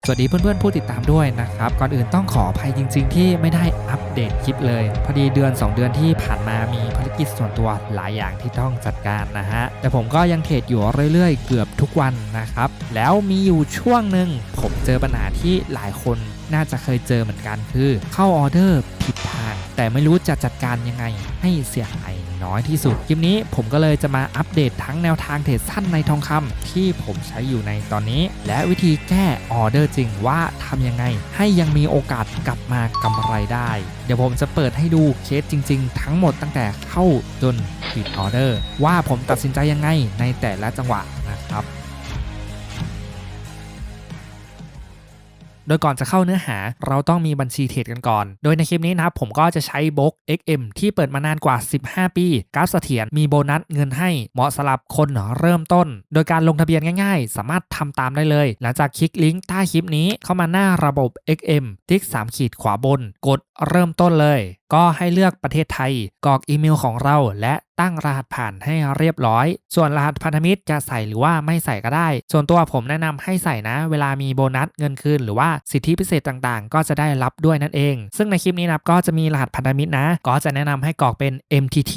สวัสดีเพื่อนๆผู้ติดตามด้วยนะครับก่อนอื่นต้องขออภัยจริงๆที่ไม่ได้อัปเดตคลิปเลยพอดีเดือน2 เดือนที่ผ่านมามีภารกิจส่วนตัวหลายอย่างที่ต้องจัดการนะฮะแต่ผมก็ยังเทรดอยู่เรื่อยๆเกือบทุกวันนะครับแล้วมีอยู่ช่วงหนึ่งผมเจอปัญหาที่หลายคนน่าจะเคยเจอเหมือนกันคือเข้าออเดอร์ผิดทางแต่ไม่รู้จะจัดการยังไงให้เสียหายน้อยที่สุดคลิปนี้ผมก็เลยจะมาอัปเดตทั้งแนวทางเทรดสั้นในทองคำที่ผมใช้อยู่ในตอนนี้และวิธีแก้ออเดอร์จริงว่าทำยังไงให้ยังมีโอกาสกลับมากำไรได้เดี๋ยวผมจะเปิดให้ดูเคสจริงๆทั้งหมดตั้งแต่เข้าจนปิดออเดอร์ว่าผมตัดสินใจยังไงในแต่ละจังหวะนะครับโดยก่อนจะเข้าเนื้อหาเราต้องมีบัญชีเทรดกันก่อนโดยในคลิปนี้นะครับผมก็จะใช้บล็อก XM ที่เปิดมานานกว่า15ปีกราฟเสถียรมีโบนัสเงินให้เหมาะสำหรับคนเริ่มต้นโดยการลงทะเบียนง่ายๆสามารถทำตามได้เลยหลังจากคลิกลิงก์ใต้คลิปนี้เข้ามาหน้าระบบ XM ติ๊ก3 ขีดขวาบนกดเริ่มต้นเลยก็ให้เลือกประเทศไทยกรอกอีเมลของเราและตั้งรหัสผ่านให้เรียบร้อยส่วนรหัสพันธมิตรจะใส่หรือว่าไม่ใส่ก็ได้ส่วนตัวผมแนะนำให้ใส่นะเวลามีโบนัสเงินคืนหรือว่าสิทธิพิเศษต่างๆก็จะได้รับด้วยนั่นเองซึ่งในคลิปนี้นะก็จะมีรหัสพันธมิตรนะก็จะแนะนำให้กรอกเป็น MTT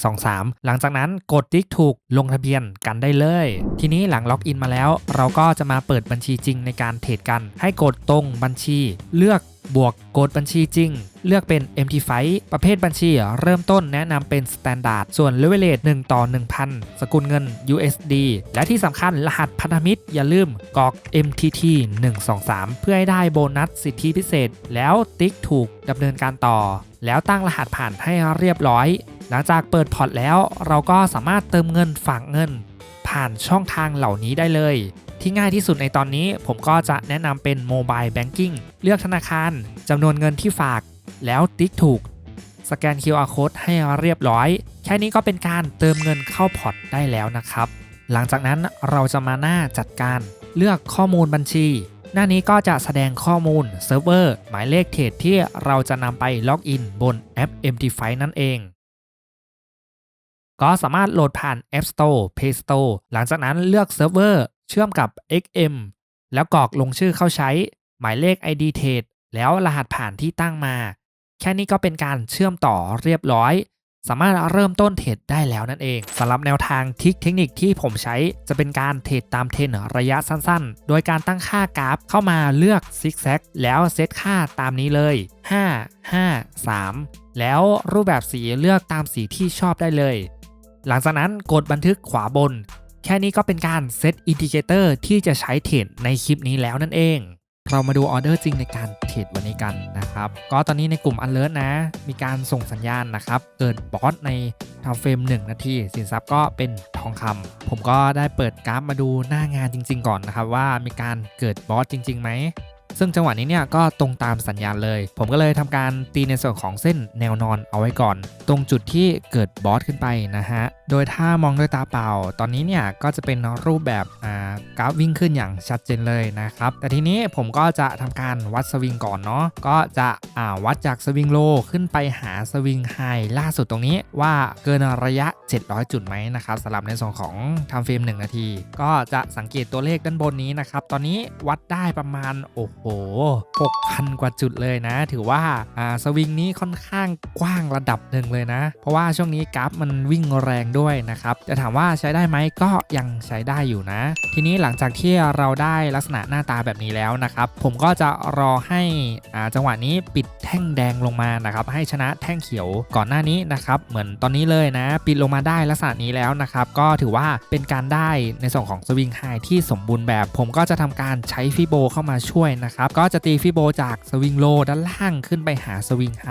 123หลังจากนั้นกดติ๊กถูกลงทะเบียนกันได้เลยทีนี้หลังล็อกอินมาแล้วเราก็จะมาเปิดบัญชีจริงในการเทรดกันให้กดตรงบัญชีเลือกบวกกดบัญชีจริงเลือกเป็น MT Fight ประเภทบัญชีเริ่มต้นแนะนำเป็น Standard ส่วน Leverage 1/1000 สกุลเงิน USD และที่สำคัญรหัสพันธมิตรอย่าลืมกรอก MTT 123เพื่อให้ได้โบนัสสิทธิพิเศษแล้วติ๊กถูกดำเนินการต่อแล้วตั้งรหัสผ่านให้เรียบร้อยหลังจากเปิดพอร์ตแล้วเราก็สามารถเติมเงินฝากเงินผ่านช่องทางเหล่านี้ได้เลยที่ง่ายที่สุดในตอนนี้ผมก็จะแนะนำเป็น Mobile Banking เลือกธนาคารจำนวนเงินที่ฝากแล้วติ๊กถูกสแกน QR Code ให้เรียบร้อยแค่นี้ก็เป็นการเติมเงินเข้าพอร์ตได้แล้วนะครับหลังจากนั้นเราจะมาหน้าจัดการเลือกข้อมูลบัญชีหน้านี้ก็จะแสดงข้อมูลเซิร์ฟเวอร์หมายเลขเทรดที่เราจะนำไปล็อกอินบนแอป MT Fight นั่นเองก็สามารถโหลดผ่าน App Store Play Store หลังจากนั้นเลือกเซิร์ฟเวอร์เชื่อมกับ XM แล้วกรอกลงชื่อเข้าใช้หมายเลข ID เทรดแล้วรหัสผ่านที่ตั้งมาแค่นี้ก็เป็นการเชื่อมต่อเรียบร้อยสามารถเริ่มต้นเทรดได้แล้วนั่นเองสำหรับแนวทางเทคนิคที่ผมใช้จะเป็นการเทรดตามเทรนระยะสั้นๆโดยการตั้งค่ากราฟเข้ามาเลือกซิกแซกแล้วเซตค่าตามนี้เลย5 5 3แล้วรูปแบบสีเลือกตามสีที่ชอบได้เลยหลังจากนั้นกดบันทึกขวาบนแค่นี้ก็เป็นการเซตอินดิเคเตอร์ที่จะใช้เทรดในคลิปนี้แล้วนั่นเองเรามาดูออเดอร์จริงในการเทรดวันนี้กันนะครับก็ตอนนี้ในกลุ่ม Alert นะมีการส่งสัญญาณนะครับเกิดบอสในไทม์เฟรม1 นาทีสินทรัพย์ก็เป็นทองคำผมก็ได้เปิดกราฟมาดูหน้างานจริงๆก่อนนะครับว่ามีการเกิดบอสจริงๆไหมซึ่งจังหวะนี้เนี่ยก็ตรงตามสัญญาณเลยผมก็เลยทำการตีในส่วนของเส้นแนวนอนเอาไว้ก่อนตรงจุดที่เกิดบอสขึ้นไปนะฮะโดยถ้ามองด้วยตาเปล่าตอนนี้เนี่ยก็จะเป็นรูปแบบกราฟวิ่งขึ้นอย่างชัดเจนเลยนะครับแต่ทีนี้ผมก็จะทำการวัดสวิงก่อนเนาะก็จะวัดจากสวิงโลขึ้นไปหาสวิงไฮล่าสุดตรงนี้ว่าเกินระยะ700จุดไหมนะครับสำหรับในส่วนของไทม์เฟรม1 นาทีก็จะสังเกตตัวเลขด้านบนนี้นะครับตอนนี้วัดได้ประมาณโอ้โห 6,000 กว่าจุดเลยนะถือว่าสวิงนี้ค่อนข้างกว้างระดับหนึ่งเลยนะเพราะว่าช่วงนี้กราฟมันวิ่งแรงด้วยนะครับจะถามว่าใช้ได้ไหมก็ยังใช้ได้อยู่นะทีนี้หลังจากที่เราได้ลักษณะหน้าตาแบบนี้แล้วนะครับผมก็จะรอให้จังหวะนี้ปิดแท่งแดงลงมานะครับให้ชนะแท่งเขียวก่อนหน้านี้นะครับเหมือนตอนนี้เลยนะปิดลงมาได้ลักษณะนี้แล้วนะครับก็ถือว่าเป็นการได้ในส่วนของสวิงไฮที่สมบูรณ์แบบผมก็จะทำการใช้ฟิโบเข้ามาช่วยนะครับก็จะตีฟิโบจากสวิงโลด้านล่างขึ้นไปหาสวิงไฮ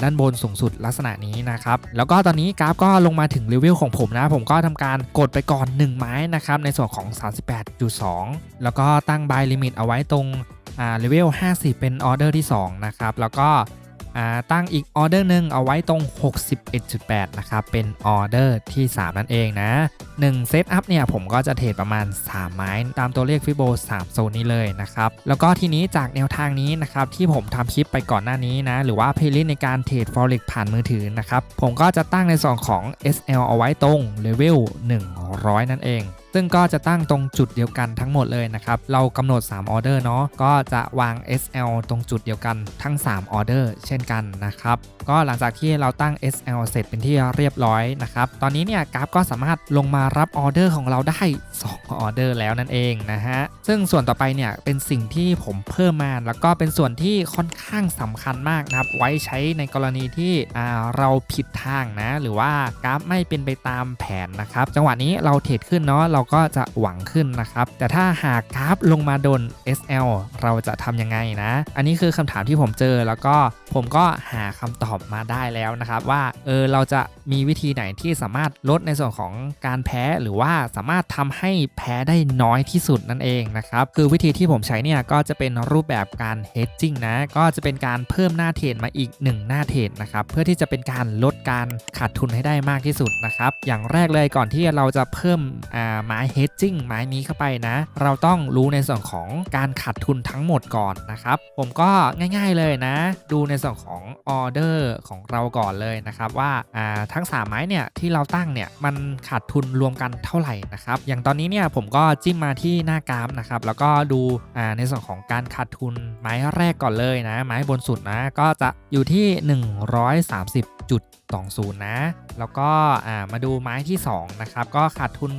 ด้านบนสูงสุดลักษณะนี้นะครับแล้วก็ตอนนี้กราฟก็ลงมาถึงเลเวลของผมนะผมก็ทำการกดไปก่อน1ไม้นะครับในส่วนของ 38.2 แล้วก็ตั้ง buy limit เอาไว้ตรงเลเวล50เป็นออเดอร์ที่2นะครับแล้วก็ตั้งอีกออเดอร์หนึ่งเอาไว้ตรง 61.8 นะครับเป็นออเดอร์ที่3นั่นเองนะ1เซตอัพเนี่ยผมก็จะเทรดประมาณ3ไม้ตามตัวเลขฟิโบ3โซนนี้เลยนะครับแล้วก็ทีนี้จากแนวทางนี้นะครับที่ผมทำคลิปไปก่อนหน้านี้นะหรือว่าเพลย์ลิสต์ในการเทรด Forex ผ่านมือถือนะครับผมก็จะตั้งในส่วนของ SL เอาไว้ตรงเลเวล100นั่นเอง ซึ่งก็จะตั้งตรงจุดเดียวกันทั้งหมดเลยนะครับเรากำหนด3ออเดอร์เนาะก็จะวาง SL ตรงจุดเดียวกันทั้ง3ออเดอร์เช่นกันนะครับก็หลังจากที่เราตั้ง SL เสร็จเป็นที่เรียบร้อยนะครับตอนนี้เนี่ยกราฟก็สามารถลงมารับออเดอร์ของเราได้2ออเดอร์แล้วนั่นเองนะฮะซึ่งส่วนต่อไปเนี่ยเป็นสิ่งที่ผมเพิ่มมาแล้วก็เป็นส่วนที่ค่อนข้างสำคัญมากนะครับไว้ใช้ในกรณีที่เราผิดทางนะหรือว่ากราฟไม่เป็นไปตามแผนนะครับจังหวะนี้เราเทรดขึ้นเนาะเราก็จะหวังขึ้นนะครับแต่ถ้าหากกราฟลงมาโดน SL เราจะทำยังไงนะอันนี้คือคำถามที่ผมเจอแล้วก็ผมก็หาคำตอบมาได้แล้วนะครับว่าเราจะมีวิธีไหนที่สามารถลดในส่วนของการแพ้หรือว่าสามารถทำให้แพ้ได้น้อยที่สุดนั่นเองนะครับคือวิธีที่ผมใช้เนี่ยก็จะเป็นรูปแบบการ hedging นะก็จะเป็นการเพิ่มหน้าเทรดมาอีก1หน้าเทรดนะครับเพื่อที่จะเป็นการลดการขาดทุนให้ได้มากที่สุดนะครับอย่างแรกเลยก่อนที่เราจะเพิ่มไม้ hedging ไม้นี้เข้าไปนะเราต้องรู้ในส่วนของการขาดทุนทั้งหมดก่อนนะครับผมก็ง่ายๆเลยนะดูในส่วนของออเดอร์ของเราก่อนเลยนะครับว่าทั้ง3ไม้เนี่ยที่เราตั้งเนี่ยมันขาดทุนรวมกันเท่าไหร่นะครับอย่างตอนนี้เนี่ยผมก็จิ้มมาที่หน้ากราฟนะครับแล้วก็ดูในส่วนของการขาดทุนไม้แรกก่อนเลยนะไม้บนสุดนะก็จะอยู่ที่130.20นะแล้วก็มาดูไม้ที่2นะครับก็ขาดทุน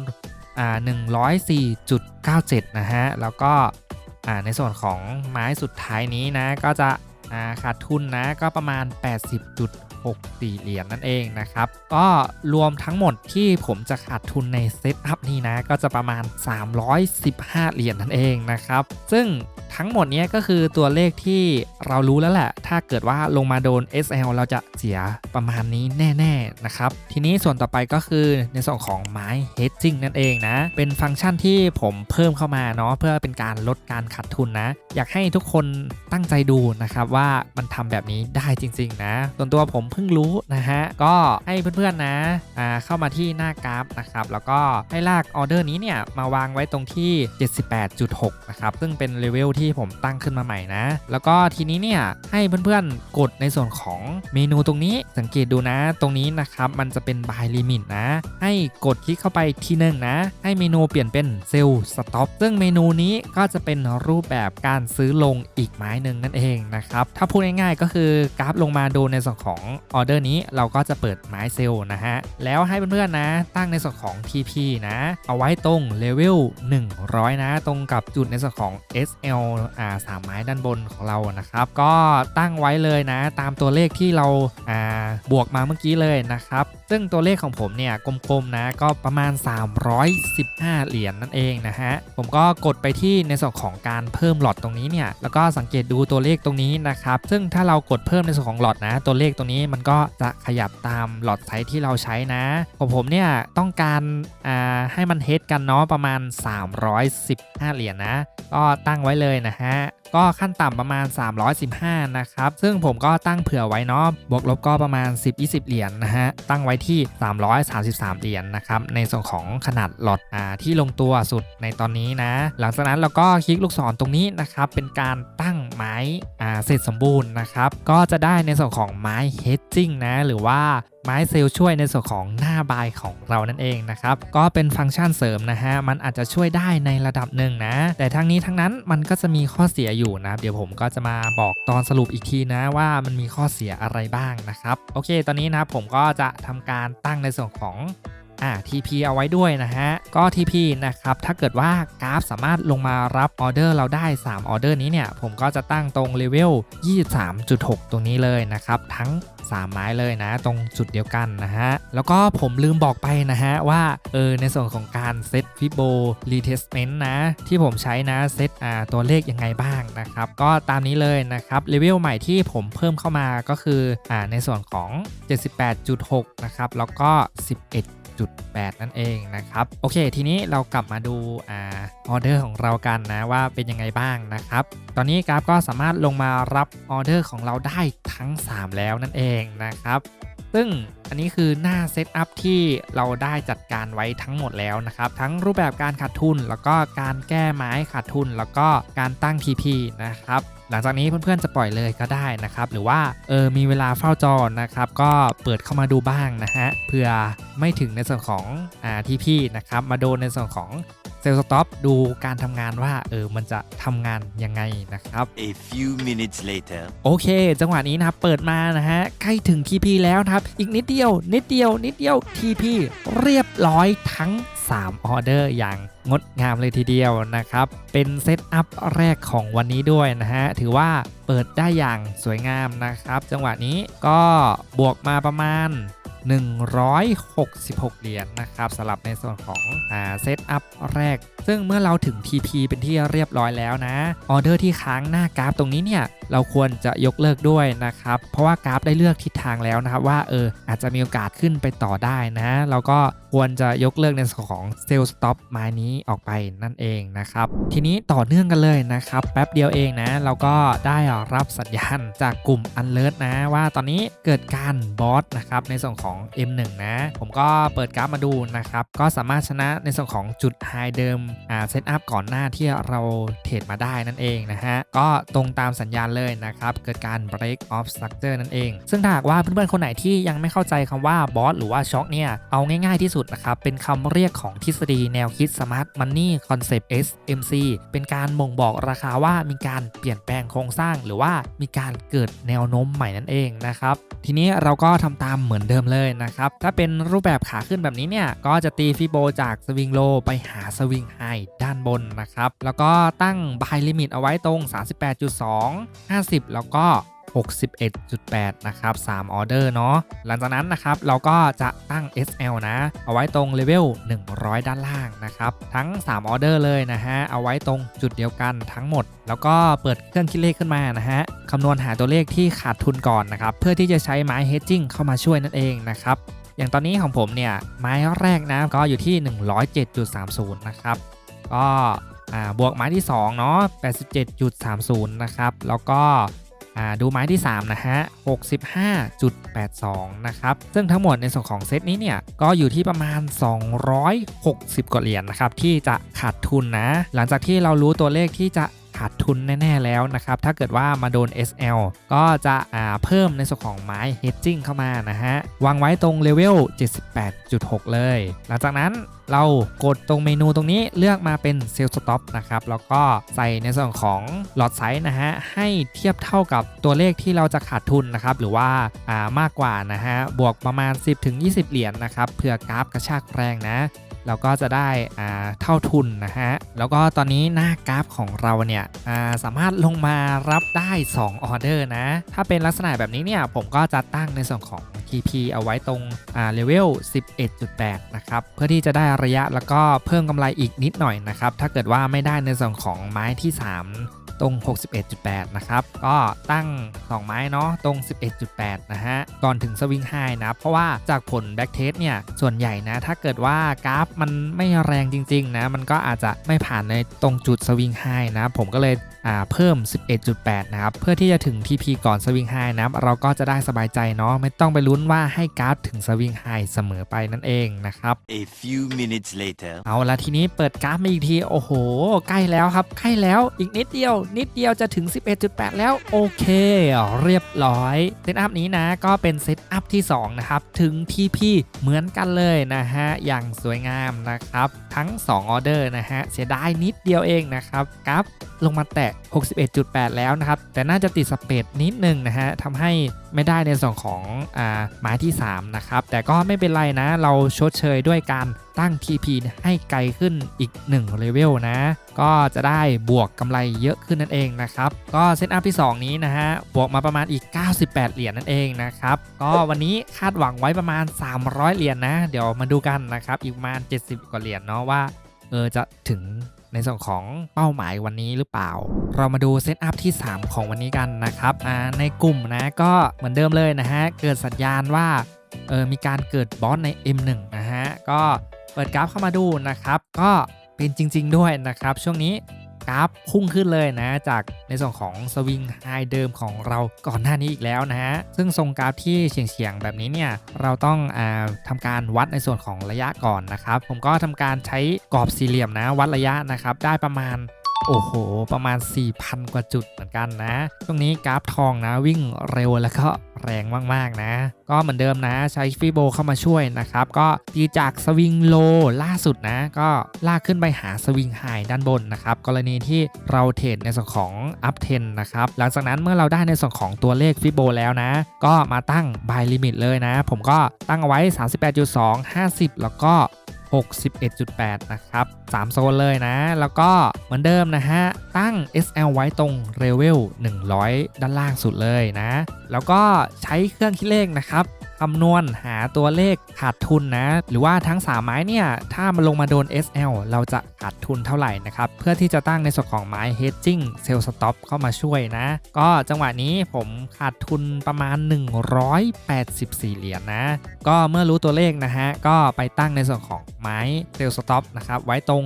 104.97นะฮะแล้วก็ในส่วนของไม้สุดท้ายนี้นะก็จะขาดทุนนะก็ประมาณ 80.64 เหรียญนั่นเองนะครับก็รวมทั้งหมดที่ผมจะขาดทุนในเซตอัพนี้นะก็จะประมาณ315 เหรียญนั่นเองนะครับซึ่งทั้งหมดนี้ก็คือตัวเลขที่เรารู้แล้วแหละถ้าเกิดว่าลงมาโดน SL เราจะเสียประมาณนี้แน่ๆนะครับทีนี้ส่วนต่อไปก็คือในส่วนของไม้ hedging นั่นเองนะเป็นฟังก์ชันที่ผมเพิ่มเข้ามาเนาะเพื่อเป็นการลดการขาดทุนนะอยากให้ทุกคนตั้งใจดูนะครับว่ามันทำแบบนี้ได้จริงๆนะส่วนตัวผมเพิ่งรู้นะฮะก็ให้เพื่อนๆนะเข้ามาที่หน้ากราฟนะครับแล้วก็ให้ลากออเดอร์นี้เนี่ยมาวางไว้ตรงที่ 78.6 นะครับซึ่งเป็นเลเวลที่ผมตั้งขึ้นมาใหม่นะแล้วก็ทีนี้เนี่ยให้เพื่อนๆกดในส่วนของเมนูตรงนี้สังเกตดูนะตรงนี้นะครับมันจะเป็น buy limit นะให้กดคลิกเข้าไปทีนึงนะให้เมนูเปลี่ยนเป็น sell stop ซึ่งเมนูนี้ก็จะเป็นรูปแบบการซื้อลงอีกไม้หนึ่งนั่นเองนะครับถ้าพูดง่ายๆก็คือกราฟลงมาดูในส่วนของออเดอร์นี้เราก็จะเปิดไม้เซลล์นะฮะแล้วให้เพื่อนๆนะตั้งในส่วนของ TP นะเอาไว้ตรงเลเวล100นะตรงกับจุดในส่วนของ SL 3ไม้ด้านบนของเรานะครับก็ตั้งไว้เลยนะตามตัวเลขที่เราบวกมาเมื่อกี้เลยนะครับซึ่งตัวเลขของผมเนี่ยกลมๆนะก็ประมาณ315 เหรียญนั่นเองนะฮะผมก็กดไปที่ในส่วนของการเพิ่มหลอดตรงนี้เนี่ยแล้วก็สังเกตดูตัวเลขตรงนี้นะครับซึ่งถ้าเรากดเพิ่มในส่วนของหลอดนะตัวเลขตรงนี้มันก็จะขยับตามหลอดไซส์ที่เราใช้นะของผมเนี่ยต้องการให้มันเฮดกันเนาะประมาณ315 เหรียญนะก็ตั้งไว้เลยนะฮะก็ขั้นต่ำประมาณ315นะครับซึ่งผมก็ตั้งเผื่อไว้เนาะบวกลบก็ประมาณ10-20 เหรียญนะฮะตั้งไว้ที่333 เหรียญนะครับในส่วนของขนาดหลอดที่ลงตัวสุดในตอนนี้นะหลังจากนั้นเราก็คลิกลูกศรตรงนี้นะครับเป็นการตั้งไม้เสร็จสมบูรณ์นะครับก็จะได้ในส่วนของไม้ hedging นะหรือว่าไม้เซลล์ช่วยในส่วนของหน้าบายของเรานั่นเองนะครับก็เป็นฟังก์ชันเสริมนะฮะมันอาจจะช่วยได้ในระดับหนึ่งนะแต่ทั้งนี้ทั้งนั้นมันก็จะมีข้อเสียอยู่นะเดี๋ยวผมก็จะมาบอกตอนสรุปอีกทีนะว่ามันมีข้อเสียอะไรบ้างนะครับโอเคตอนนี้นะผมก็จะทำการตั้งในส่วนของTP เอาไว้ด้วยนะฮะก็ TP นะครับถ้าเกิดว่ากราฟสามารถลงมารับออเดอร์เราได้3ออเดอร์นี้เนี่ยผมก็จะตั้งตรงเลเวล 23.6 ตรงนี้เลยนะครับทั้ง3ไม้เลยนะตรงจุดเดียวกันนะฮะแล้วก็ผมลืมบอกไปนะฮะว่าในส่วนของการเซต Fibo Retracement นะที่ผมใช้นะเซตตัวเลขยังไงบ้างนะครับก็ตามนี้เลยนะครับเลเวลใหม่ที่ผมเพิ่มเข้ามาก็คือในส่วนของ 78.6 นะครับแล้วก็11.8 นั่นเองนะครับโอเคทีนี้เรากลับมาดูออเดอร์ของเรากันนะว่าเป็นยังไงบ้างนะครับตอนนี้กราฟก็สามารถลงมารับออเดอร์ของเราได้ทั้ง3แล้วนั่นเองนะครับซึ่งอันนี้คือหน้าเซตอัพที่เราได้จัดการไว้ทั้งหมดแล้วนะครับทั้งรูปแบบการขาดทุนแล้วก็การแก้ไม้ขาดทุนแล้วก็การตั้ง TP นะครับ หลังจากนี้เพื่อนๆจะปล่อยเลยก็ได้นะครับหรือว่ามีเวลาเฝ้าจอนะครับก็เปิดเข้ามาดูบ้างนะฮะเพื่อไม่ถึงในส่วนของที่พี่นะครับมาโดนในส่วนของเซลล์สต็อปดูการทำงานว่ามันจะทำงานยังไงนะครับ A few minutes later โอเคจังหวะนี้นะครับเปิดมานะฮะใกล้ถึง TP แล้วนะครับอีกนิดเดียวTP เรียบร้อยทั้ง3ออเดอร์อย่างงดงามเลยทีเดียวนะครับเป็นเซตอัพแรกของวันนี้ด้วยนะฮะถือว่าเปิดได้อย่างสวยงามนะครับจังหวะนี้ก็บวกมาประมาณ166เหรียญนะครับสำหรับในส่วนของเซตอัพแรกซึ่งเมื่อเราถึง TP เป็นที่เรียบร้อยแล้วนะออเดอร์ที่ค้างหน้ากราฟตรงนี้เนี่ยเราควรจะยกเลิกด้วยนะครับเพราะว่ากราฟได้เลือกทิศทางแล้วนะครับว่าอาจจะมีโอกาสขึ้นไปต่อได้นะเราก็ควรจะยกเลิกในส่วนของเซลล์สต็อปไม้นี้ออกไปนั่นเองนะครับทีนี้ต่อเนื่องกันเลยนะครับแป๊บเดียวเองนะเราก็ได้รับสัญญาณจากกลุ่ม Alert นะว่าตอนนี้เกิดการบอสนะครับในส่วนของ M1 นะผมก็เปิดกราฟมาดูนะครับก็สามารถชนะในส่วนของจุดไฮเดิมเซตอัพก่อนหน้าที่เราเทรดมาได้นั่นเองนะฮะก็ตรงตามสัญญาณเลยนะครับเกิดการ break of structure นั่นเองซึ่งถ้าหากว่าเพื่อนๆคนไหนที่ยังไม่เข้าใจคำว่าบอสหรือว่าช็อคเนี่ยเอาง่ายๆที่สุดนะครับเป็นคำเรียกของทฤษฎีแนวคิด Smart Money Concept SMC เป็นการบ่งบอกราคาว่ามีการเปลี่ยนแปลงโครงสร้างหรือว่ามีการเกิดแนวโน้มใหม่นั่นเองนะครับทีนี้เราก็ทำตามเหมือนเดิมเลยนะครับถ้าเป็นรูปแบบขาขึ้นแบบนี้เนี่ยก็จะตีฟิโบจากสวิงโลไปหาสวิงไฮด้านบนนะครับแล้วก็ตั้ง buy limit เอาไว้ตรง 38.2 50 แล้วก็ 61.8 นะครับ3ออเดอร์เนาะหลังจากนั้นนะครับเราก็จะตั้ง SL นะเอาไว้ตรงเลเวล100ด้านล่างนะครับทั้ง3ออเดอร์เลยนะฮะเอาไว้ตรงจุดเดียวกันทั้งหมดแล้วก็เปิดเครื่องคิดเลขขึ้นมานะฮะคำนวณหาตัวเลขที่ขาดทุนก่อนนะครับเพื่อที่จะใช้ไม้ hedging เข้ามาช่วยนั่นเองนะครับอย่างตอนนี้ของผมเนี่ยไม้แรกนะก็อยู่ที่ 107.30 นะครับก็บวกไม้ที่2เนาะ 87.30 นะครับแล้วก็ดูไม้ที่3นะฮะ 65.82 นะครับซึ่งทั้งหมดในส่วนของเซตนี้เนี่ยก็อยู่ที่ประมาณ260กว่าเหรียญนะครับที่จะขาดทุนนะหลังจากที่เรารู้ตัวเลขที่จะขาดทุนแน่ๆแล้วนะครับถ้าเกิดว่ามาโดน SL ก็จะเพิ่มในส่วนของไม้ hedging เข้ามานะฮะวางไว้ตรงเลเวล 78.6 เลยหลังจากนั้นเรากดตรงเมนูตรงนี้เลือกมาเป็นเซลล์สต็อปนะครับแล้วก็ใส่ในส่วนของหลอดไซส์นะฮะให้เทียบเท่ากับตัวเลขที่เราจะขาดทุนนะครับหรือว่ามากกว่านะฮะบวกประมาณ 10-20 เหรียญนะครับเพื่อกราฟกระชากแรงนะเราก็จะได้เท่าทุนนะฮะแล้วก็ตอนนี้หน้ากราฟของเราเนี่ยสามารถลงมารับได้2ออเดอร์นะถ้าเป็นลักษณะแบบนี้เนี่ยผมก็จะตั้งในส่วนของ TP เอาไว้ตรงเลเวล 11.8 นะครับเพื่อที่จะได้ระยะแล้วก็เพิ่มกำไรอีกนิดหน่อยนะครับถ้าเกิดว่าไม่ได้ในส่วนของไม้ที่3ตรง 61.8 นะครับก็ตั้ง2ไม้เนาะตรง 11.8 นะฮะก่อนถึงสวิงไฮนะเพราะว่าจากผลแบ็กเทสเนี่ยส่วนใหญ่นะถ้าเกิดว่ากราฟมันไม่แรงจริงๆนะมันก็อาจจะไม่ผ่านในตรงจุดสวิงไฮนะผมก็เลยเพิ่ม 11.8 นะครับเพื่อที่จะถึง TP ก่อนสวิงไฮนะเราก็จะได้สบายใจเนาะไม่ต้องไปลุ้นว่าให้กราฟถึงสวิงไฮเสมอไปนั่นเองนะครับ A few minutes later เอาละทีนี้เปิดกราฟมาอีกทีโอ้โหใกล้แล้วครับใกล้แล้วอีกนิดเดียวจะถึง 11.8 แล้วโอเคเรียบร้อยเซตอัพนี้นะก็เป็นเซตอัพที่2นะครับถึง TP เหมือนกันเลยนะฮะอย่างสวยงามนะครับทั้ง2ออเดอร์นะฮะเสียดายนิดเดียวเองนะครับกราฟลงมาแตะ 61.8 แล้วนะครับแต่น่าจะติดสเปดนิดนึงนะฮะทำให้ไม่ได้ในส่วนของไม้ที่3นะครับแต่ก็ไม่เป็นไรนะเราชดเชยด้วยการตั้ง TP ให้ไกลขึ้นอีก1เลเวลนะก็จะได้บวกกำไรเยอะขึ้นนั่นเองนะครับก็เซตอัพที่2นี้นะฮะบวกมาประมาณอีก98เหรียญนั่นเองนะครับก็วันนี้คาดหวังไว้ประมาณ300เหรียญนะเดี๋ยวมาดูกันนะครับอีกประมาณ70กว่าเหรียญเนาะว่าจะถึงในส่วนของเป้าหมายวันนี้หรือเปล่าเรามาดูเซตอัพที่3ของวันนี้กันนะครับในกลุ่มนะก็เหมือนเดิมเลยนะฮะเกิดสัญญาณว่ามีการเกิดบอสใน M1 นะฮะก็เปิดกราฟเข้ามาดูนะครับก็เป็นจริงๆด้วยนะครับช่วงนี้กราฟพุ่งขึ้นเลยนะจากในส่วนของสวิงไฮเดิมของเราก่อนหน้านี้อีกแล้วนะฮะซึ่งทรงกราฟที่เฉียงๆแบบนี้เนี่ยเราต้องทำการวัดในส่วนของระยะก่อนนะครับผมก็ทำการใช้กรอบสี่เหลี่ยมนะวัดระยะนะครับได้ประมาณ โอ้โหประมาณ 4,000 กว่าจุดเหมือนกันนะตรงนี้กราฟทองนะวิ่งเร็วแล้วก็แรงมากๆนะก็เหมือนเดิมนะใช้ฟิโบเข้ามาช่วยนะครับก็ตีจากสวิงโลล่าสุดนะก็ลากขึ้นไปหาสวิงไฮด้านบนนะครับกรณีที่เราเทรดในส่วนของอัพเทนนะครับหลังจากนั้นเมื่อเราได้ในส่วนของตัวเลขฟิโบแล้วนะก็มาตั้ง buy limit เลยนะผมก็ตั้งเอาไว้ 38.2 50 แล้วก็61.8 นะครับ3โซนเลยนะแล้วก็เหมือนเดิมนะฮะตั้ง SL ไว้ตรงเลเวล100ด้านล่างสุดเลยนะแล้วก็ใช้เครื่องคิดเลขนะครับคำนวณหาตัวเลขขาดทุนนะหรือว่าทั้ง3ไม้เนี่ยถ้ามันลงมาโดน SL เราจะขาดทุนเท่าไหร่นะครับเพื่อที่จะตั้งในส่วนของไม้ hedging sell stop เข้ามาช่วยนะก็จังหวะนี้ผมขาดทุนประมาณ184เหรียญนะก็เมื่อรู้ตัวเลขนะฮะก็ไปตั้งในส่วนของไม้ sell stop นะครับไว้ตรง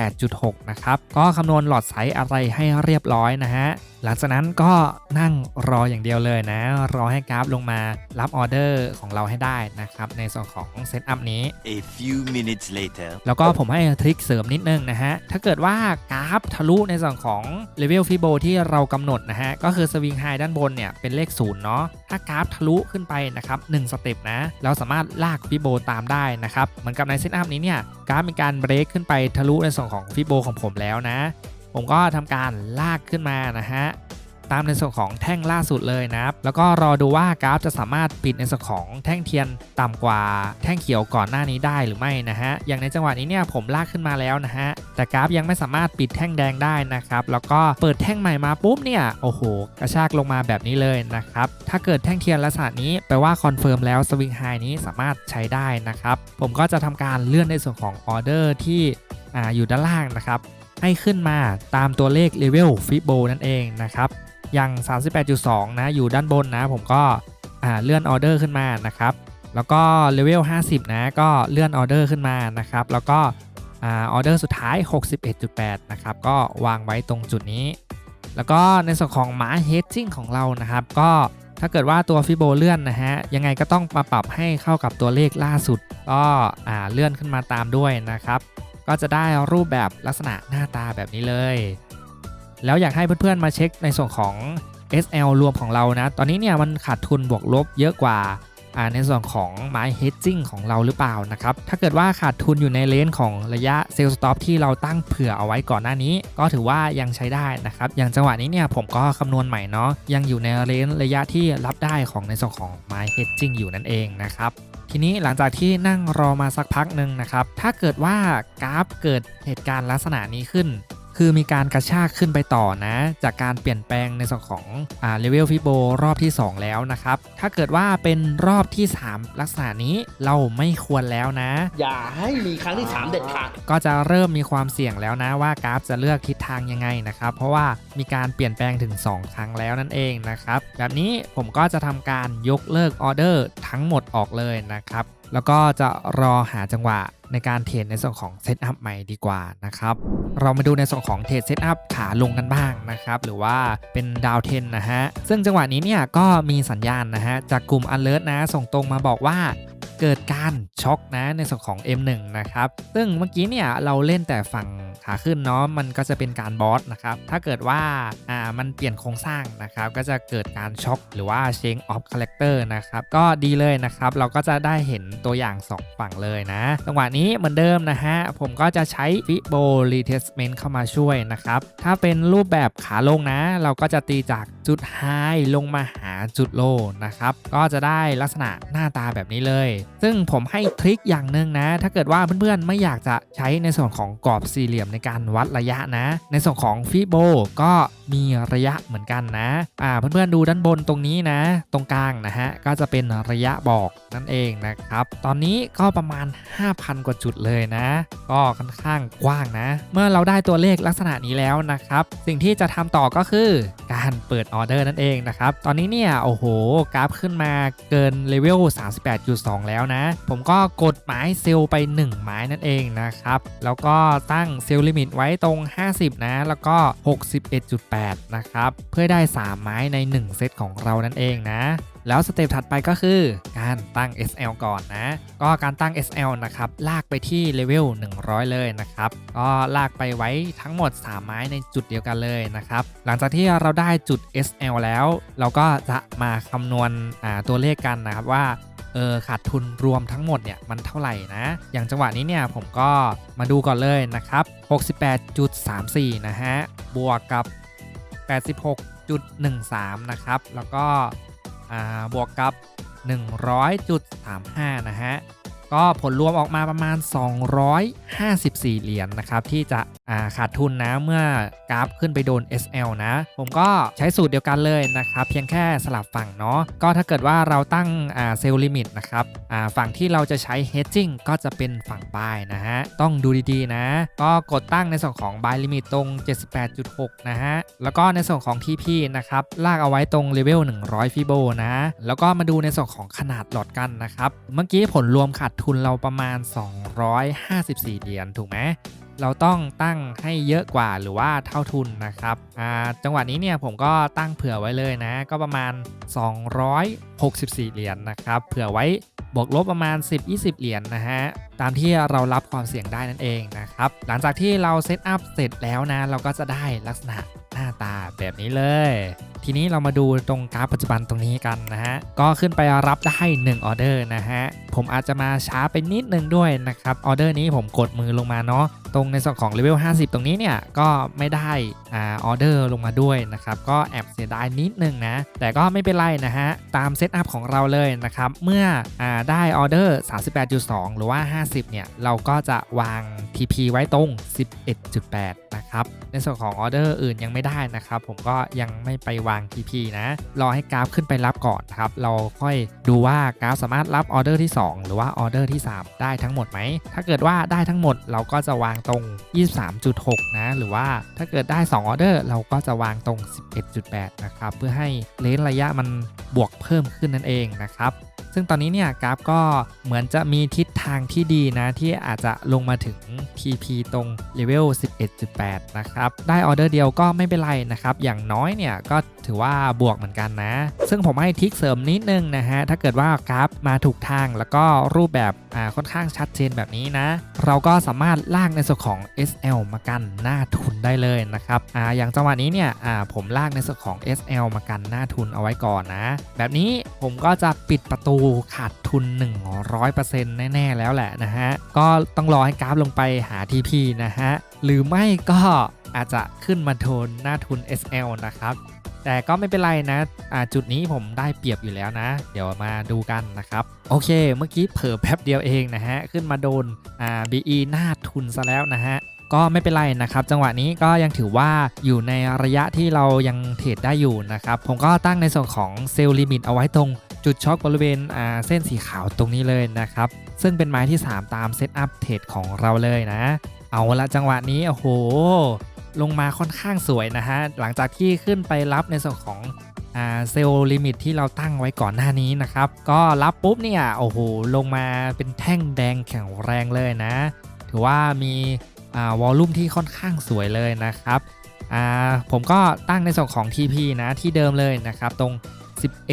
78.6 นะครับก็คำนวณหลอดไซส์อะไรให้เรียบร้อยนะฮะหลังจากนั้นก็นั่งรออย่างเดียวเลยนะรอให้กราฟลงมารับออเดอร์ของเราให้ได้นะครับในส่วนของเซตอัพนี้ A few minutes later. แล้วก็ผมให้ทริคเสริมนิดนึงนะฮะถ้าเกิดว่ากราฟทะลุในส่วนของเลเวลฟิโบที่เรากำหนดนะฮะก็คือสวิงไฮด้านบนเนี่ยเป็นเลข0เนาะถ้ากราฟทะลุขึ้นไปนะครับ1สเต็ปนะเราสามารถลากฟิโบตามได้นะครับเหมือนกับในเซตอัพนี้เนี่ยกราฟมีการเบรกขึ้นไปทะลุในส่วนของฟิโบของผมแล้วนะผมก็ทำการลากขึ้นมานะฮะตามในส่วนของแท่งล่าสุดเลยนะครับแล้วก็รอดูว่ากราฟจะสามารถปิดในส่วนของแท่งเทียนต่ำกว่าแท่งเขียวก่อนหน้านี้ได้หรือไม่นะฮะอย่างในจังหวะนี้เนี่ยผมลากขึ้นมาแล้วนะฮะแต่กราฟยังไม่สามารถปิดแท่งแดงได้นะครับแล้วก็เปิดแท่งใหม่มาปุ๊บเนี่ยโอ้โหกระชากลงมาแบบนี้เลยนะครับถ้าเกิดแท่งเทียนลักษณะนี้แปลว่าคอนเฟิร์มแล้วสวิงไฮนี้สามารถใช้ได้นะครับผมก็จะทำการเลื่อนในส่วนของออเดอร์ที่อยู่ด้านล่างนะครับให้ขึ้นมาตามตัวเลขเลเวลฟิโบนั่นเองนะครับอย่าง 38.2 นะอยู่ด้านบนนะผมก็เลื่อนออเดอร์ขึ้นมานะครับแล้วก็เลเวล50นะก็เลื่อนออเดอร์ขึ้นมานะครับแล้วก็ออเดอร์สุดท้าย 61.8 นะครับก็วางไว้ตรงจุดนี้แล้วก็ในส่วนของหมา hedging ของเรานะครับก็ถ้าเกิดว่าตัวฟิโบเลื่อนนะฮะยังไงก็ต้องมาปรับให้เข้ากับตัวเลขล่าสุดก็เลื่อนขึ้นมาตามด้วยนะครับก็จะได้รูปแบบลักษณะหน้าตาแบบนี้เลยแล้วอยากให้เพื่อนๆมาเช็คในส่วนของ SL รวมของเรานะตอนนี้เนี่ยมันขาดทุนบวกลบเยอะกว่าในส่วนของไม้ hedging ของเราหรือเปล่านะครับถ้าเกิดว่าขาดทุนอยู่ในเลนของระยะ sell stop ที่เราตั้งเผื่อเอาไว้ก่อนหน้านี้ก็ถือว่ายังใช้ได้นะครับอย่างจังหวะนี้เนี่ยผมก็คำนวณใหม่เนาะยังอยู่ในเลนระยะที่รับได้ของในส่วนของไม้ hedging อยู่นั่นเองนะครับทีนี้หลังจากที่นั่งรอมาสักพักหนึ่งนะครับถ้าเกิดว่ากราฟเกิดเหตุการณ์ลักษณะนี้ขึ้นคือมีการกระชากขึ้นไปต่อนะจากการเปลี่ยนแปลงในส่วนของเลเวลฟิโบรอบที่2แล้วนะครับถ้าเกิดว่าเป็นรอบที่3ลักษณะนี้เราไม่ควรแล้วนะอย่าให้มีครั้งที่3เด็ดขาดก็จะเริ่มมีความเสี่ยงแล้วนะว่ากราฟจะเลือกทิศทางยังไงนะครับเพราะว่ามีการเปลี่ยนแปลงถึง2ครั้งแล้วนั่นเองนะครับแบบนี้ผมก็จะทำการยกเลิกออเดอร์ทั้งหมดออกเลยนะครับแล้วก็จะรอหาจังหวะในการเทรดในส่วนของเซตอัพใหม่ดีกว่านะครับเรามาดูในส่วนของเทรดเซตอัพขาลงกันบ้างนะครับหรือว่าเป็นดาวเทนนะฮะซึ่งจังหวะนี้เนี่ยก็มีสัญญาณนะฮะจากกลุ่ม alert นะส่งตรงมาบอกว่าเกิดการช็อคนะในส่วนของ M1 นะครับซึ่งเมื่อกี้เนี่ยเราเล่นแต่ฝั่งขาขึ้นเนาะมันก็จะเป็นการบอสนะครับถ้าเกิดว่ามันเปลี่ยนโครงสร้างนะครับก็จะเกิดการช็อคหรือว่า change of character นะครับก็ดีเลยนะครับเราก็จะได้เห็นตัวอย่าง2ฝั่งเลยนะจังหวะนี้เหมือนเดิมนะฮะผมก็จะใช้ Fibo Retracement เข้ามาช่วยนะครับถ้าเป็นรูปแบบขาลงนะเราก็จะตีจากจุด High ลงมาหาจุด Low นะครับก็จะได้ลักษณะหน้าตาแบบนี้เลยซึ่งผมให้ทริคอย่างหนึ่งนะถ้าเกิดว่าเพื่อนๆไม่อยากจะใช้ในส่วนของกรอบสี่เหลี่ยมในการวัดระยะนะในส่วนของฟิโบก็มีระยะเหมือนกันนะเพื่อนๆดูด้านบนตรงนี้นะตรงกลางนะฮะก็จะเป็นระยะบอกนั่นเองนะครับตอนนี้ก็ประมาณ 5,000 กว่าจุดเลยนะก็ค่อนข้างกว้างนะเมื่อเราได้ตัวเลขลักษณะนี้แล้วนะครับสิ่งที่จะทำต่อก็คือการเปิดออเดอร์นั่นเองนะครับตอนนี้เนี่ยโอ้โหกราฟขึ้นมาเกินเลเวล 38.2 แล้ว แล้วนะผมก็กดไม้เซลล์ไป1ไม้นั่นเองนะครับแล้วก็ตั้งเซลล์ลิมิตไว้ตรง50นะแล้วก็ 61.8 นะครับเพื่อได้3ไม้ใน1เซตของเรานั่นเองนะแล้วสเต็ปถัดไปก็คือการตั้ง SL ก่อนนะก็การตั้ง SL นะครับลากไปที่เลเวล100เลยนะครับก็ลากไปไว้ทั้งหมด3ไม้ในจุดเดียวกันเลยนะครับหลังจากที่เราได้จุด SL แล้วเราก็จะมาคำนวณตัวเลขกันนะครับว่าขาดทุนรวมทั้งหมดเนี่ยมันเท่าไหร่นะอย่างจังหวะนี้เนี่ยผมก็มาดูก่อนเลยนะครับ 68.34 นะฮะบวกกับ 86.13 นะครับแล้วก็บวกกับ 100.35 นะฮะก็ผลรวมออกมาประมาณ254 เหรียญนะครับที่จะขาดทุนนะเมื่อกราฟขึ้นไปโดน SL นะผมก็ใช้สูตรเดียวกันเลยนะครับเพียงแค่สลับฝั่งเนาะก็ถ้าเกิดว่าเราตั้งเซลล์ลิมิตนะครับฝั่งที่เราจะใช้ hedging ก็จะเป็นฝั่ง buy นะฮะต้องดูดีๆนะก็กดตั้งในส่วนของ buy limit ตรง 78.6 นะฮะแล้วก็ในส่วนของ TP นะครับลากเอาไว้ตรงเลเวล100 Fibo นะแล้วก็มาดูในส่วนของขนาดหลอดกันนะครับเมื่อกี้ผลรวมขาดทุนเราประมาณ254 เหรียญถูกไหมเราต้องตั้งให้เยอะกว่าหรือว่าเท่าทุนนะครับจังหวะนี้เนี่ยผมก็ตั้งเผื่อไว้เลยนะก็ประมาณ264 เหรียญนะครับเผื่อไว้บวกลบประมาณ 10-20 เหรียญนะฮะตามที่เรารับความเสี่ยงได้นั่นเองนะครับหลังจากที่เราเซตอัพเสร็จแล้วนะเราก็จะได้ลักษณะหน้าตาแบบนี้เลยทีนี้เรามาดูตรงกราฟปัจจุบันตรงนี้กันนะฮะก็ขึ้นไปรับได้1ออเดอร์นะฮะผมอาจจะมาช้าไปนิดนึงด้วยนะครับออเดอร์นี้ผมกดมือลงมาเนาะตรงในส่วนของเลเวล50ตรงนี้เนี่ยก็ไม่ได้ออเดอร์ลงมาด้วยนะครับก็แอบเสียดายนิดนึงนะแต่ก็ไม่เป็นไรนะฮะตามเซตอัพของเราเลยนะครับเมื่อได้ออเดอร์ 38.2 หรือว่า50เนี่ยเราก็จะวาง TP ไว้ตรง 11.8 นะครับในส่วนของออเดอร์อื่นยังไม่ได้นะครับผมก็ยังไม่ไปวาง TP นะรอให้กราฟขึ้นไปรับก่อนครับเราค่อยดูว่ากราฟสามารถรับออเดอร์ที่2หรือว่าออเดอร์ที่3ได้ทั้งหมดไหมถ้าเกิดว่าได้ทั้งหมดเราก็จะวางตรง 23.6 นะหรือว่าถ้าเกิดได้2ออเดอร์เราก็จะวางตรง 11.8 นะครับเพื่อให้เลนส์ระยะมันบวกเพิ่มขึ้นนั่นเองนะครับซึ่งตอนนี้เนี่ยกราฟก็เหมือนจะมีทิศทางที่ดีนะที่อาจจะลงมาถึง TP ตรงเลเวล 11.8 นะครับได้ออเดอร์เดียวก็ไม่เป็นไรนะครับอย่างน้อยเนี่ยก็ถือว่าบวกเหมือนกันนะซึ่งผมให้ทริคเสริมนิดนึงนะฮะถ้าเกิดว่ากราฟมาถูกทางแล้วก็รูปแบบค่อนข้างชัดเจนแบบนี้นะเราก็สามารถลากในส่วนของ SL มากันหน้าทุนได้เลยนะครับอย่างจังหวะนี้เนี่ยผมลากในส่วนของ SL มากันหน้าทุนเอาไว้ก่อนนะแบบนี้ผมก็จะปิดประตูขาดทุน 100% แน่ๆแล้วแหละนะฮะก็ต้องรอให้กราฟลงไปหา TP นะฮะหรือไม่ก็อาจจะขึ้นมาโดนหน้าทุน SL นะครับแต่ก็ไม่เป็นไรนะจุดนี้ผมได้เปรียบอยู่แล้วนะเดี๋ยวมาดูกันนะครับโอเคเมื่อกี้เผลอแป๊บเดียวเองนะฮะขึ้นมาโดนBE หน้าทุนซะแล้วนะฮะก็ไม่เป็นไรนะครับจังหวะนี้ก็ยังถือว่าอยู่ในระยะที่เรายังเทรดได้อยู่นะครับผมก็ตั้งในส่วนของเซลล์ลิมิตเอาไว้ตรงจุดช็อคบริเวณเส้นสีขาวตรงนี้เลยนะครับซึ่งเป็นไม้ที่3ตามเซตอัพเทรดของเราเลยนะเอาละจังหวะนี้โอ้โหลงมาค่อนข้างสวยนะฮะหลังจากที่ขึ้นไปรับในส่วนของเซลล์ลิมิตที่เราตั้งไว้ก่อนหน้านี้นะครับก็รับปุ๊บเนี่ยโอ้โหลงมาเป็นแท่งแดงแข็งแรงเลยนะถือว่ามีวอลลุ่มที่ค่อนข้างสวยเลยนะครับผมก็ตั้งในส่วนของ TP นะที่เดิมเลยนะครับตรง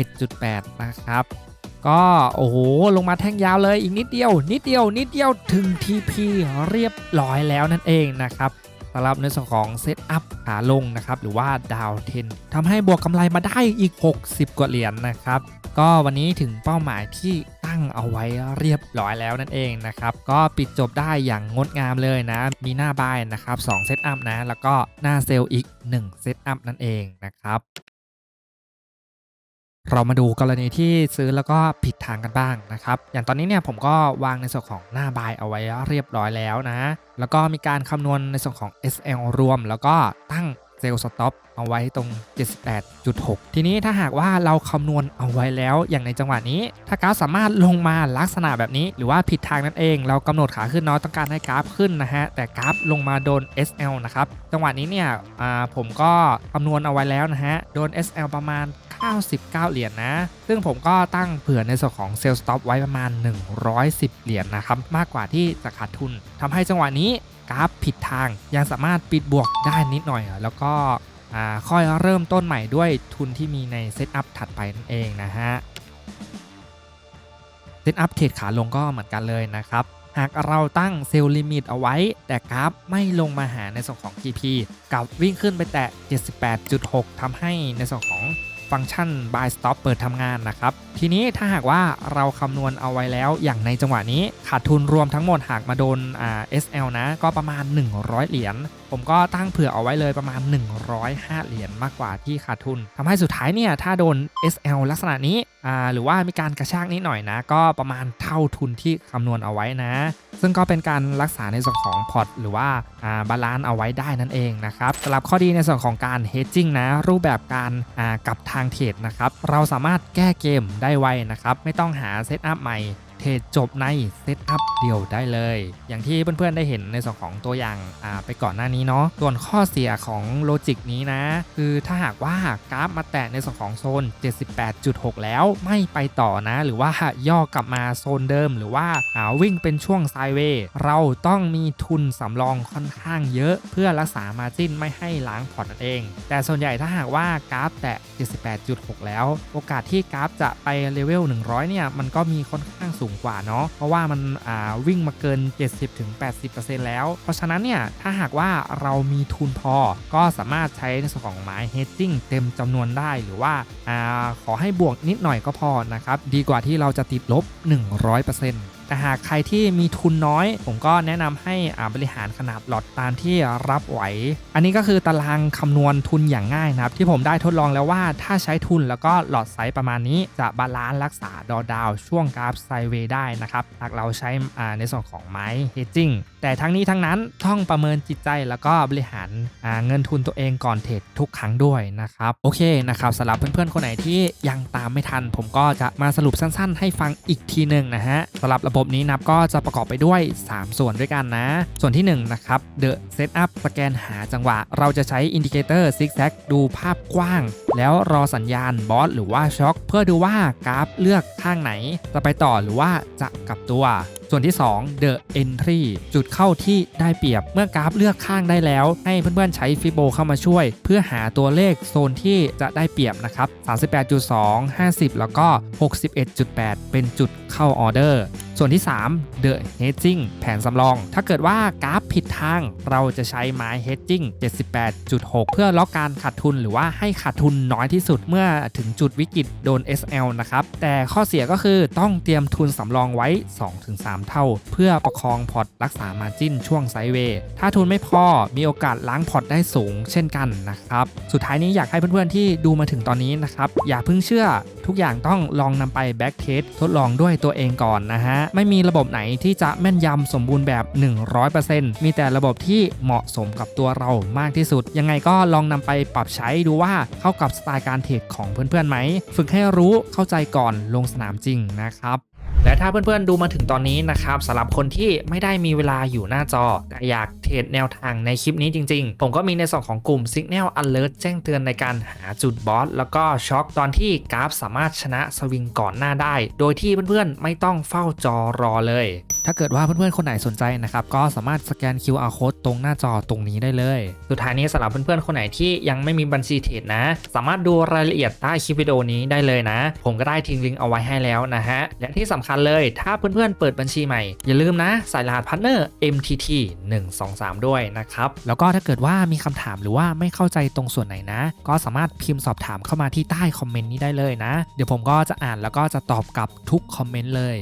11.8 นะครับก็โอ้โหลงมาแท่งยาวเลยอีกนิดเดียวถึง TP เรียบร้อยแล้วนั่นเองนะครับสำหรับในส่วนของเซตอัพขาลงนะครับหรือว่าดาวเทนทำให้บวกกำไรมาได้อีก60 กว่าเหรียญนะครับก็วันนี้ถึงเป้าหมายที่ตั้งเอาไว้เรียบร้อยแล้วนั่นเองนะครับก็ปิดจบได้อย่างงดงามเลยนะมีหน้าบายนะครับ2เซตอัพนะแล้วก็หน้าเซลล์อีก1เซตอัพนั่นเองนะครับเรามาดูกรณีที่ซื้อแล้วก็ผิดทางกันบ้างนะครับอย่างตอนนี้เนี่ยผมก็วางในส่วนของหน้าบายเอาไว้เรียบร้อยแล้วนะแล้วก็มีการคำนวณในส่วนของ SL รวมแล้วก็ตั้งเซลล์สต็อปเอาไว้ตรง 78.6 ทีนี้ถ้าหากว่าเราคำนวณเอาไว้แล้วอย่างในจังหวะนี้ถ้ากราฟสามารถลงมาลักษณะแบบนี้หรือว่าผิดทางนั่นเองเรากำหนดขาขึ้นเนาะต้องการให้กราฟขึ้นนะฮะแต่กราฟลงมาโดน SL นะครับจังหวะนี้เนี่ยผมก็คำนวณเอาไว้แล้วนะฮะโดน SL ประมาณ 99 เหรียญนะซึ่งผมก็ตั้งเผื่อในส่วนของเซลล์สต็อปไว้ประมาณ110เหรียญนะครับมากกว่าที่จะขาดทุนทำให้จังหวะนี้กราฟผิดทางยังสามารถปิดบวกได้นิดหน่อยแล้วก็ค่อยเริ่มต้นใหม่ด้วยทุนที่มีในเซตอัพถัดไปนั่นเองนะฮะเซตอัพเทรดขาลงก็เหมือนกันเลยนะครับหากเราตั้งเซลล์ลิมิตเอาไว้แต่กราฟไม่ลงมาหาในส่วนของ TP กับวิ่งขึ้นไปแตะ 78.6 ทำให้ในส่วนของฟังก์ชัน buy stop เปิดทำงานนะครับทีนี้ถ้าหากว่าเราคำนวณเอาไว้แล้วอย่างในจังหวะนี้ขาดทุนรวมทั้งหมดหากมาโดนSL นะก็ประมาณ100เหรียญผมก็ตั้งเผื่อเอาไว้เลยประมาณ105เหรียญมากกว่าที่ขาดทุนทำให้สุดท้ายเนี่ยถ้าโดน SL ลักษณะนี้หรือว่ามีการกระชากนิดหน่อยนะก็ประมาณเท่าทุนที่คำนวณเอาไว้นะซึ่งก็เป็นการรักษาในส่วนของพอร์ตหรือว่าบาลานซ์เอาไว้ได้นั่นเองนะครับสำหรับข้อดีในส่วนของการ hedging นะรูปแบบการกลับทางเทรดนะครับเราสามารถแก้เกมได้ไวนะครับไม่ต้องหาเซตอัพใหม่เทรดจบในเซตอัพเดียวได้เลยอย่างที่เพื่อนๆได้เห็นในส่วนของตัวอย่างไปก่อนหน้านี้เนาะส่วนข้อเสียของโลจิกนี้นะคือถ้าหากว่ากราฟมาแตะในส่วนของโซน 78.6 แล้วไม่ไปต่อนะหรือว่าย่อกลับมาโซนเดิมหรือว่าวิ่งเป็นช่วงไซด์เวย์เราต้องมีทุนสำรองค่อนข้างเยอะเพื่อรักษามาร์จิ้นไม่ให้ล้างพอร์ตนั่นเองแต่ส่วนใหญ่ถ้าหากว่ากราฟแตะ 78.6 แล้วโอกาสที่กราฟจะไปเลเวล 100 เนี่ยมันก็มีค่อนข้างสูงกว่าเนาะเพราะว่ามันวิ่งมาเกิน 70-80% แล้วเพราะฉะนั้นเนี่ยถ้าหากว่าเรามีทุนพอก็สามารถใช้ในส่วนของไม้ hedging เต็มจำนวนได้หรือว่าขอให้บวกนิดหน่อยก็พอนะครับดีกว่าที่เราจะติดลบ 100%แต่หากใครที่มีทุนน้อยผมก็แนะนำให้บริหารขนาดหลอดตามที่รับไหวอันนี้ก็คือตารางคำนวณทุนอย่างง่ายนะครับที่ผมได้ทดลองแล้วว่าถ้าใช้ทุนแล้วก็หลอดไซส์ประมาณนี้จะบาลานซ์รักษาดาวช่วงกราฟไซด์เวย์ได้นะครับหากเราใช้ในส่วนของไม้ hedging แต่ทั้งนี้ทั้งนั้นต้องประเมินจิตใจแล้วก็บริหารเงินทุนตัวเองก่อนเทรดทุกครั้งด้วยนะครับโอเคนะครับสำหรับเพื่อนๆคนไหนที่ยังตามไม่ทันผมก็จะมาสรุปสั้นๆให้ฟังอีกทีหนึ่งนะฮะสำหรับระบบนี้นับก็จะประกอบไปด้วย3ส่วนด้วยกันนะส่วนที่1นะครับ The Setup สแกนหาจังหวะเราจะใช้อินดิเคเตอร์ซิกแซกดูภาพกว้างแล้วรอสัญญาณบอสหรือว่าช็อคเพื่อดูว่ากราฟเลือกข้างไหนจะไปต่อหรือว่าจะกลับตัวส่วนที่2 The Entry จุดเข้าที่ได้เปรียบเมื่อกราฟเลือกข้างได้แล้วให้เพื่อนๆใช้ฟิโบเข้ามาช่วยเพื่อหาตัวเลขโซนที่จะได้เปรียบนะครับ 38.2 50 แล้วก็ 61.8 เป็นจุดเข้าออเดอร์ส่วนที่3 The Hedging แผนสำรองถ้าเกิดว่ากราฟผิดทางเราจะใช้ไม้ Hedging 78.6 เพื่อล็อกการขาดทุนหรือว่าให้ขาดทุนน้อยที่สุดเมื่อถึงจุดวิกฤตโดน SL นะครับแต่ข้อเสียก็คือต้องเตรียมทุนสำรองไว้ 2-3 เท่าเพื่อประคองพอร์ตรักษามาร์จิ้นช่วงไซด์เวย์ถ้าทุนไม่พอมีโอกาสล้างพอร์ตได้สูงเช่นกันนะครับสุดท้ายนี้อยากให้เพื่อนๆที่ดูมาถึงตอนนี้นะครับอย่าเพิ่งเชื่อทุกอย่างต้องลองนำไปแบ็กเทสทดลองด้วยตัวเองก่อนนะฮะไม่มีระบบไหนที่จะแม่นยำสมบูรณ์แบบ 100% มีแต่ระบบที่เหมาะสมกับตัวเรามากที่สุดยังไงก็ลองนำไปปรับใช้ดูว่าเข้ากับสไตล์การเทรดของเพื่อนๆไหมฝึกให้รู้เข้าใจก่อนลงสนามจริงนะครับและถ้าเพื่อนๆดูมาถึงตอนนี้นะครับสำหรับคนที่ไม่ได้มีเวลาอยู่หน้าจอแต่อยากเทรดแนวทางในคลิปนี้จริงๆผมก็มีในส่วนของกลุ่ม Signal Alert แจ้งเตือนในการหาจุดบอสแล้วก็ช็อคตอนที่กราฟสามารถชนะสวิงก่อนหน้าได้โดยที่เพื่อนๆไม่ต้องเฝ้าจอรอเลยถ้าเกิดว่าเพื่อนๆคนไหนสนใจนะครับก็สามารถสแกน QR Code ตรงหน้าจอตรงนี้ได้เลยสุดท้ายนี้สำหรับเพื่อนๆคนไหนที่ยังไม่มีบัญชีเทรดนะสามารถดูรายละเอียดใต้คลิปวิดีโอนี้ได้เลยนะผมก็ได้ทิ้งลิงก์เอาไว้ให้แล้วนะฮะและที่สำคัญเลยถ้าเพื่อนๆเปิดบัญชีใหม่อย่าลืมนะใส่รหัสพาร์ทเนอร์ MTT 123ด้วยนะครับแล้วก็ถ้าเกิดว่ามีคำถามหรือว่าไม่เข้าใจตรงส่วนไหนนะก็สามารถพิมพ์สอบถามเข้ามาที่ใต้คอมเมนต์นี้ได้เลยนะเดี๋ยวผมก็จะอ่านแล้วก็จะตอบกลับทุกคอมเมนต์เลย